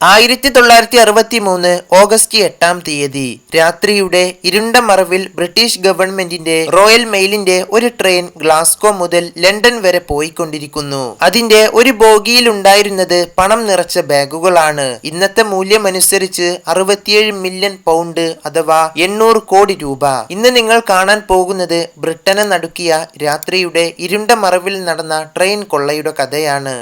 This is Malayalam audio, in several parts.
1963 ഓഗസ്റ്റ് 8 രാത്രിയുടെ ഇരുണ്ട മറവിൽ ബ്രിട്ടീഷ് ഗവൺമെന്റിന്റെ റോയൽ മെയിലിന്റെ ഒരു ട്രെയിൻ ഗ്ലാസ്കോ മുതൽ ലണ്ടൻ വരെ പോയിക്കൊണ്ടിരിക്കുന്നു. അതിന്റെ ഒരു ബോഗിയിൽ ഉണ്ടായിരുന്നത് പണം നിറച്ച ബാഗുകളാണ്. ഇന്നത്തെ മൂല്യമനുസരിച്ച് 67 മില്യൺ പൗണ്ട് അഥവാ 800 കോടി രൂപ. ഇന്ന് നിങ്ങൾ കാണാൻ പോകുന്നത് ബ്രിട്ടനെ നടുക്കിയ രാത്രിയുടെ ഇരുണ്ട മറവിൽ നടന്ന ട്രെയിൻ കൊള്ളയുടെ കഥയാണ്.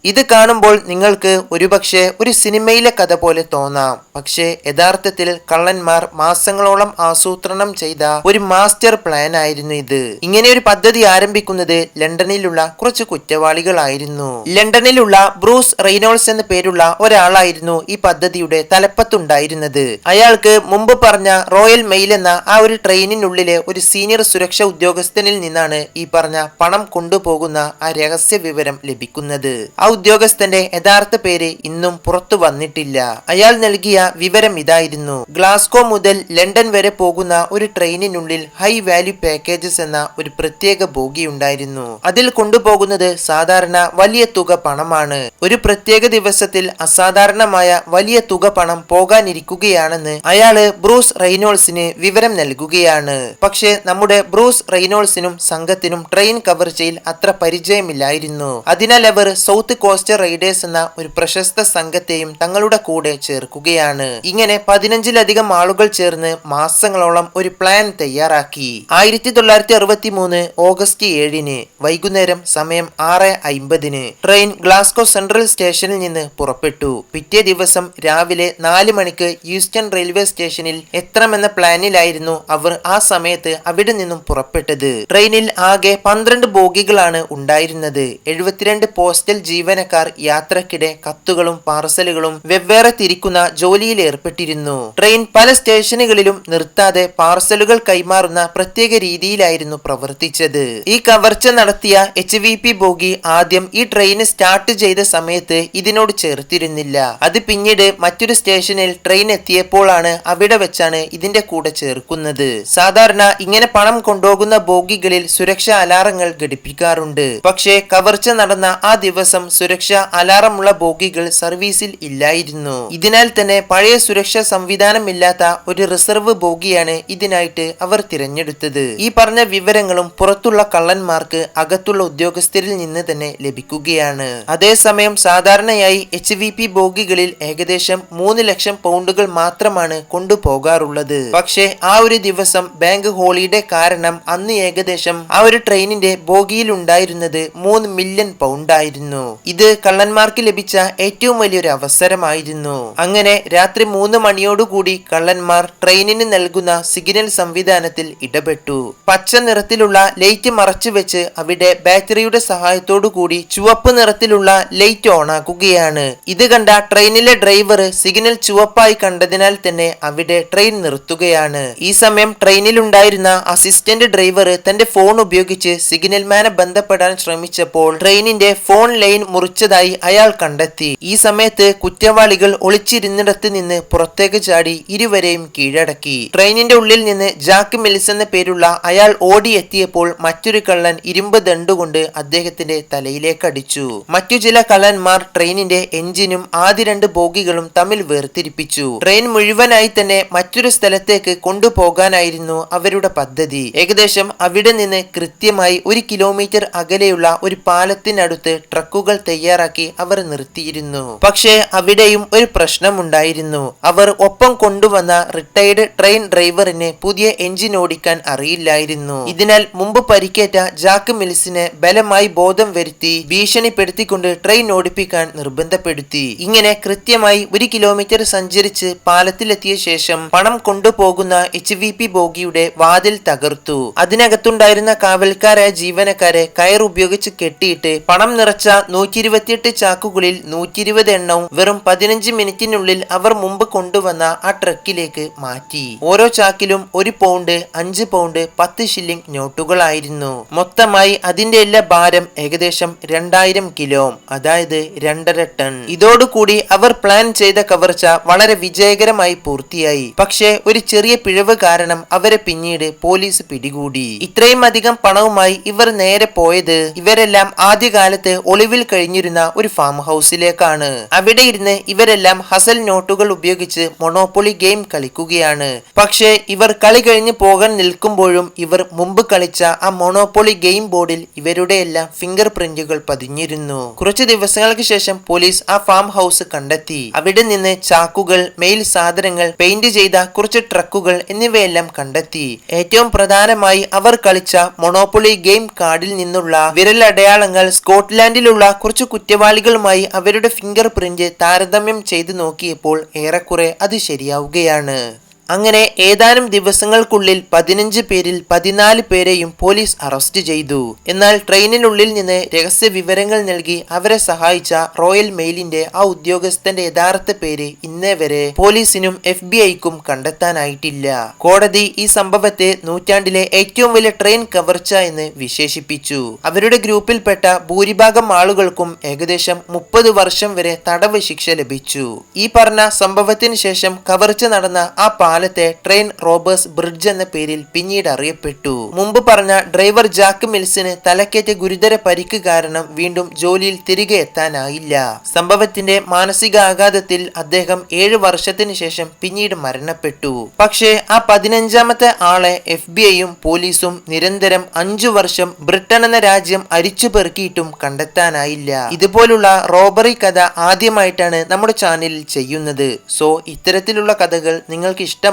ഇത് കാണുമ്പോൾ നിങ്ങൾക്ക് ഒരുപക്ഷെ ഒരു സിനിമയിലെ കഥ പോലെ തോന്നാം. പക്ഷേ യഥാർത്ഥത്തിൽ കള്ളന്മാർ മാസങ്ങളോളം ആസൂത്രണം ചെയ്ത ഒരു മാസ്റ്റർ പ്ലാൻ ആയിരുന്നു ഇത്. ഇങ്ങനെ ഒരു പദ്ധതി ആരംഭിക്കുന്നത് ലണ്ടനിലുള്ള കുറച്ച് കുറ്റവാളികളായിരുന്നു. ലണ്ടനിലുള്ള ബ്രൂസ് റെയ്നോൾഡ്സ് എന്ന പേരുള്ള ഒരാളായിരുന്നു ഈ പദ്ധതിയുടെ തലപ്പത്തുണ്ടായിരുന്നത്. അയാൾക്ക് മുമ്പ് പറഞ്ഞ റോയൽ മെയിൽ എന്ന ആ ഒരു ട്രെയിനിനുള്ളിലെ ഒരു സീനിയർ സുരക്ഷാ ഉദ്യോഗസ്ഥനിൽ നിന്നാണ് ഈ പറഞ്ഞ പണം കൊണ്ടുപോകുന്ന ആ രഹസ്യ വിവരം ലഭിക്കുന്നത്. ആ ഉദ്യോഗസ്ഥന്റെ യഥാർത്ഥ പേര് ഇന്നും പുറത്തു വന്നിട്ടില്ല. അയാൾ നൽകിയ വിവരം ഇതായിരുന്നു: ഗ്ലാസ്കോ മുതൽ ലണ്ടൻ വരെ പോകുന്ന ഒരു ട്രെയിനിനുള്ളിൽ ഹൈ വാല്യൂ പാക്കേജസ് എന്ന ഒരു പ്രത്യേക ബോഗി ഉണ്ടായിരുന്നു. അതിൽ കൊണ്ടുപോകുന്നത് സാധാരണ വലിയ തുക പണമാണ്. ഒരു പ്രത്യേക ദിവസത്തിൽ അസാധാരണമായ വലിയ തുക പണം പോകാനിരിക്കുകയാണെന്ന് അയാള് ബ്രൂസ് റെയ്നോൾഡ്സിന് വിവരം നൽകുകയാണ്. പക്ഷെ നമ്മുടെ ബ്രൂസ് റെയ്നോൾഡ്സിനും സംഘത്തിനും ട്രെയിൻ കവർച്ചയിൽ അത്ര പരിചയമില്ലായിരുന്നു. അതിനാൽ അവർ സൗത്ത് കോസ്റ്റ് റൈഡേഴ്സ് എന്ന ഒരു പ്രശസ്ത സംഘത്തെയും തങ്ങളുടെ കൂടെ ചേർക്കുകയാണ്. ഇങ്ങനെ 15ലധികം ആളുകൾ ചേർന്ന് മാസങ്ങളോളം ഒരു പ്ലാൻ തയ്യാറാക്കി. 1963 ഓഗസ്റ്റ് 7 വൈകുന്നേരം സമയം 6:50 ട്രെയിൻ ഗ്ലാസ്കോ സെൻട്രൽ സ്റ്റേഷനിൽ നിന്ന് പുറപ്പെട്ടു. പിറ്റേ ദിവസം രാവിലെ 4 മണിക്ക് യൂസ്റ്റൺ റെയിൽവേ സ്റ്റേഷനിൽ എത്തണമെന്ന പ്ലാനിലായിരുന്നു അവർ ആ സമയത്ത് അവിടെ നിന്നും പുറപ്പെട്ടത്. ട്രെയിനിൽ ആകെ 12 ബോഗികളാണ് ഉണ്ടായിരുന്നത്. 72 പോസ്റ്റൽ ജീവനക്കാർ യാത്രക്കിടെ കത്തുകളും പാർസലുകളും വെവ്വേറെ തിരിക്കുന്ന ജോലിയിൽ ഏർപ്പെട്ടിരുന്നു. ട്രെയിൻ പല സ്റ്റേഷനുകളിലും നിർത്താതെ പാർസലുകൾ കൈമാറുന്ന പ്രത്യേക രീതിയിലായിരുന്നു പ്രവർത്തിച്ചത്. ഈ കവർച്ച നടത്തിയ HVP ബോഗി ആദ്യം ഈ ട്രെയിൻ സ്റ്റാർട്ട് ചെയ്ത സമയത്ത് ഇതിനോട് ചേർത്തിരുന്നില്ല. അത് പിന്നീട് മറ്റൊരു സ്റ്റേഷനിൽ ട്രെയിൻ എത്തിയപ്പോഴാണ് അവിടെ വെച്ചാണ് ഇതിന്റെ കൂടെ ചേർക്കുന്നത്. സാധാരണ ഇങ്ങനെ പണം കൊണ്ടുപോകുന്ന ബോഗികളിൽ സുരക്ഷാ അലാറങ്ങൾ ഘടിപ്പിക്കാറുണ്ട്. പക്ഷേ കവർച്ച നടന്ന ആ ദിവസം സുരക്ഷാ അലാറമുള്ള ബോഗികൾ സർവീസിൽ ഇല്ലായിരുന്നു. ഇതിനാൽ തന്നെ പഴയ സുരക്ഷാ സംവിധാനമില്ലാത്ത ഒരു റിസർവ് ബോഗിയാണ് ഇതിനായിട്ട് അവർ തിരഞ്ഞെടുത്തത്. ഈ പറഞ്ഞ വിവരങ്ങളും പുറത്തുള്ള കള്ളന്മാർക്ക് അകത്തുള്ള ഉദ്യോഗസ്ഥരിൽ നിന്ന് തന്നെ ലഭിക്കുകയാണ്. അതേസമയം സാധാരണയായി HVP ബോഗികളിൽ ഏകദേശം 3 ലക്ഷം പൗണ്ടുകൾ മാത്രമാണ് കൊണ്ടുപോകാറുള്ളത്. പക്ഷേ ആ ഒരു ദിവസം ബാങ്ക് ഹോളിഡേ കാരണം അന്ന് ഏകദേശം ആ ഒരു ട്രെയിനിന്റെ ബോഗിയിൽ ഉണ്ടായിരുന്നത് 3 മില്യൺ പൗണ്ട് ആയിരുന്നു. ഇത് കള്ളന്മാർക്ക് ലഭിച്ച ഏറ്റവും വലിയൊരു അവസരമായിരുന്നു. അങ്ങനെ രാത്രി 3 മണിയോടുകൂടി കള്ളന്മാർ ട്രെയിനിന് നൽകുന്ന സിഗ്നൽ സംവിധാനത്തിൽ ഇടപെട്ടു. പച്ച നിറത്തിലുള്ള ലൈറ്റ് മറച്ചു വെച്ച് അവിടെ ബാറ്ററിയുടെ സഹായത്തോടു കൂടി ചുവപ്പ് നിറത്തിലുള്ള ലൈറ്റ് ഓൺ ആക്കുകയാണ്. ഇത് കണ്ട ട്രെയിനിലെ ഡ്രൈവർ സിഗ്നൽ ചുവപ്പായി കണ്ടതിനാൽ തന്നെ അവിടെ ട്രെയിൻ നിർത്തുകയാണ്. ഈ സമയം ട്രെയിനിലുണ്ടായിരുന്ന അസിസ്റ്റന്റ് ഡ്രൈവർ തന്റെ ഫോൺ ഉപയോഗിച്ച് സിഗ്നൽമാനെ ബന്ധപ്പെടാൻ ശ്രമിച്ചപ്പോൾ ട്രെയിനിന്റെ ഫോൺ ലൈൻ മുറിച്ചതായി അയാൾ കണ്ടെത്തി. ഈ സമയത്ത് കുറ്റവാളികൾ ഒളിച്ചിരുന്നിടത്ത് നിന്ന് പുറത്തേക്ക് ചാടി ഇരുവരെയും കീഴടക്കി. ട്രെയിനിന്റെ ഉള്ളിൽ നിന്ന് ജാക്ക് മിൽസ് എന്ന പേരുള്ള അയാൾ ഓടിയെത്തിയപ്പോൾ മറ്റൊരു കള്ളൻ ഇരുമ്പ് ദണ്ടുകൊണ്ട് അദ്ദേഹത്തിന്റെ തലയിലേക്ക് അടിച്ചു. മറ്റു ചില കള്ളന്മാർ ട്രെയിനിന്റെ എഞ്ചിനും ആദ്യ 2 ബോഗികളും തമ്മിൽ വേർതിരിപ്പിച്ചു. ട്രെയിൻ മുഴുവനായി തന്നെ മറ്റൊരു സ്ഥലത്തേക്ക് കൊണ്ടുപോകാനായിരുന്നു അവരുടെ പദ്ധതി. ഏകദേശം അവിടെ നിന്ന് കൃത്യമായി 1 കിലോമീറ്റർ അകലെയുള്ള ഒരു പാലത്തിനടുത്ത് ട്രക്കുകൾ തയ്യാറാക്കി അവർ നിർത്തിയിരുന്നു. പക്ഷേ അവിടെയും ഒരു പ്രശ്നമുണ്ടായിരുന്നു. അവർ ഒപ്പം കൊണ്ടുവന്ന റിട്ടയർഡ് ട്രെയിൻ ഡ്രൈവറിന് പുതിയ എഞ്ചിൻ ഓടിക്കാൻ അറിയില്ലായിരുന്നു. ഇതിനാൽ മുമ്പ് പരിക്കേറ്റ ജാക്ക് മിൽസിനെ ബലമായി ബോധം വരുത്തി ഭീഷണിപ്പെടുത്തിക്കൊണ്ട് ട്രെയിൻ ഓടിപ്പിക്കാൻ നിർബന്ധപ്പെടുത്തി. ഇങ്ങനെ കൃത്യമായി 1 കിലോമീറ്റർ സഞ്ചരിച്ച് പാലത്തിലെത്തിയ ശേഷം പണം കൊണ്ടുപോകുന്ന HVP ബോഗിയുടെ വാതിൽ തകർത്തു. അതിനകത്തുണ്ടായിരുന്ന കാവൽക്കാരായ ജീവനക്കാരെ കയർ ഉപയോഗിച്ച് കെട്ടിയിട്ട് പണം നിറച്ച 128 ചാക്കുകളിൽ 120 എണ്ണവും വെറും 15 മിനിറ്റിനുള്ളിൽ അവർ മുമ്പ് കൊണ്ടുവന്ന ആ ട്രക്കിലേക്ക് മാറ്റി. ഓരോ ചാക്കിലും 1 പൗണ്ട്, 5 പൗണ്ട്, 10 ഷില്ലിംഗ് നോട്ടുകളായിരുന്നു. മൊത്തമായി അതിന്റെ എല്ലാ ഭാരം ഏകദേശം 2000 കിലോ, അതായത് 2.5 ടൺ. ഇതോടുകൂടി അവർ പ്ലാൻ ചെയ്ത കവർച്ച വളരെ വിജയകരമായി പൂർത്തിയായി. പക്ഷേ ഒരു ചെറിയ പിഴവ് കാരണം അവരെ പിന്നീട് പോലീസ് പിടികൂടി. ഇത്രയും അധികം പണവുമായി ഇവർ നേരെ പോയത് ഇവരെല്ലാം ആദ്യകാലത്ത് ഒളിവിൽ കഴിഞ്ഞ കഴിഞ്ഞിരുന്ന ഒരു ഫാം ഹൗസിലേക്കാണ്. അവിടെ ഇരുന്ന് ഇവരെല്ലാം ഹസൽ നോട്ടുകൾ ഉപയോഗിച്ച് മൊണോപ്പൊളി ഗെയിം കളിക്കുകയാണ്. പക്ഷേ ഇവർ കളി കഴിഞ്ഞ് പോകാൻ നിൽക്കുമ്പോഴും ഇവർ മുമ്പ് കളിച്ച ആ മൊണോപ്പൊളി ഗെയിം ബോർഡിൽ ഇവരുടെ എല്ലാം ഫിംഗർ പ്രിന്റുകൾ പതിഞ്ഞിരുന്നു. കുറച്ച് ദിവസങ്ങൾക്ക് ശേഷം പോലീസ് ആ ഫാം ഹൗസ് കണ്ടെത്തി. അവിടെ നിന്ന് ചാക്കുകൾ, മെയിൽ സാധനങ്ങൾ, പെയിന്റ് ചെയ്ത കുറച്ച് ട്രക്കുകൾ എന്നിവയെല്ലാം കണ്ടെത്തി. ഏറ്റവും പ്രധാനമായി അവർ കളിച്ച മൊണോപ്പൊളി ഗെയിം കാർഡിൽ നിന്നുള്ള വിരലടയാളങ്ങൾ സ്കോട്ട്ലാൻഡിലുള്ള കുറച്ച് കുറ്റവാളികളുമായി അവരുടെ ഫിംഗർ പ്രിന്റ് താരതമ്യം ചെയ്തു നോക്കിയപ്പോൾ ഏറെക്കുറെ അത് ശരിയാവുകയാണ്. അങ്ങനെ ഏതാനും ദിവസങ്ങൾക്കുള്ളിൽ 15 പേരിൽ 14 പേരെയും പോലീസ് അറസ്റ്റ് ചെയ്തു. എന്നാൽ ട്രെയിനിനുള്ളിൽ നിന്ന് രഹസ്യ വിവരങ്ങൾ നൽകി അവരെ സഹായിച്ച റോയൽ മെയിലിന്റെ ആ ഉദ്യോഗസ്ഥന്റെ യഥാർത്ഥ പേര് ഇന്നേ വരെ പോലീസിനും FBI-ക്കും കണ്ടെത്താനായിട്ടില്ല. കോടതി ഈ സംഭവത്തെ നൂറ്റാണ്ടിലെ ഏറ്റവും വലിയ ട്രെയിൻ കവർച്ച എന്ന് വിശേഷിപ്പിച്ചു. അവരുടെ ഗ്രൂപ്പിൽപ്പെട്ട ഭൂരിഭാഗം ആളുകൾക്കും ഏകദേശം 30 വർഷം വരെ തടവ് ശിക്ഷ ലഭിച്ചു. ഈ പറഞ്ഞ സംഭവത്തിന് ശേഷം കവർച്ച നടന്ന ആ പാലത്തെ ട്രെയിൻ റോബേഴ്സ് ബ്രിഡ്ജ് എന്ന പേരിൽ പിന്നീട് അറിയപ്പെട്ടു. മുമ്പ് പറഞ്ഞ ഡ്രൈവർ ജാക്ക് മിൽസിന് തലക്കേറ്റ ഗുരുതര പരിക്ക് കാരണം വീണ്ടും ജോലിയിൽ തിരികെ എത്താനായില്ല. സംഭവത്തിന്റെ മാനസികാഘാതത്തിൽ അദ്ദേഹം 7 വർഷത്തിന് ശേഷം പിന്നീട് മരണപ്പെട്ടു. പക്ഷേ ആ 15ാമത്തെ ആളെ FBI-യും പോലീസും നിരന്തരം 5 വർഷം ബ്രിട്ടൻ എന്ന രാജ്യം അരിച്ചു പെറുക്കിയിട്ടും കണ്ടെത്താനായില്ല. ഇതുപോലുള്ള റോബറി കഥ ആദ്യമായിട്ടാണ് നമ്മുടെ ചാനലിൽ ചെയ്യുന്നത്. സോ ഇത്തരത്തിലുള്ള കഥകൾ നിങ്ങൾക്ക് ഇഷ്ടമാണെങ്കിൽ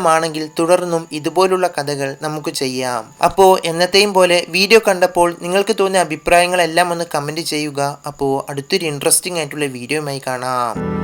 തുടർന്നും ഇതുപോലുള്ള കഥകൾ നമുക്ക് ചെയ്യാം. അപ്പോൾ എന്നത്തെയും പോലെ വീഡിയോ കണ്ടപ്പോൾ നിങ്ങൾക്ക് തോന്നിയ അഭിപ്രായങ്ങളെല്ലാം ഒന്ന് കമന്റ് ചെയ്യുക. അപ്പോൾ അടുത്തൊരു ഇൻട്രസ്റ്റിംഗ് ആയിട്ടുള്ള വീഡിയോയുമായി കാണാം.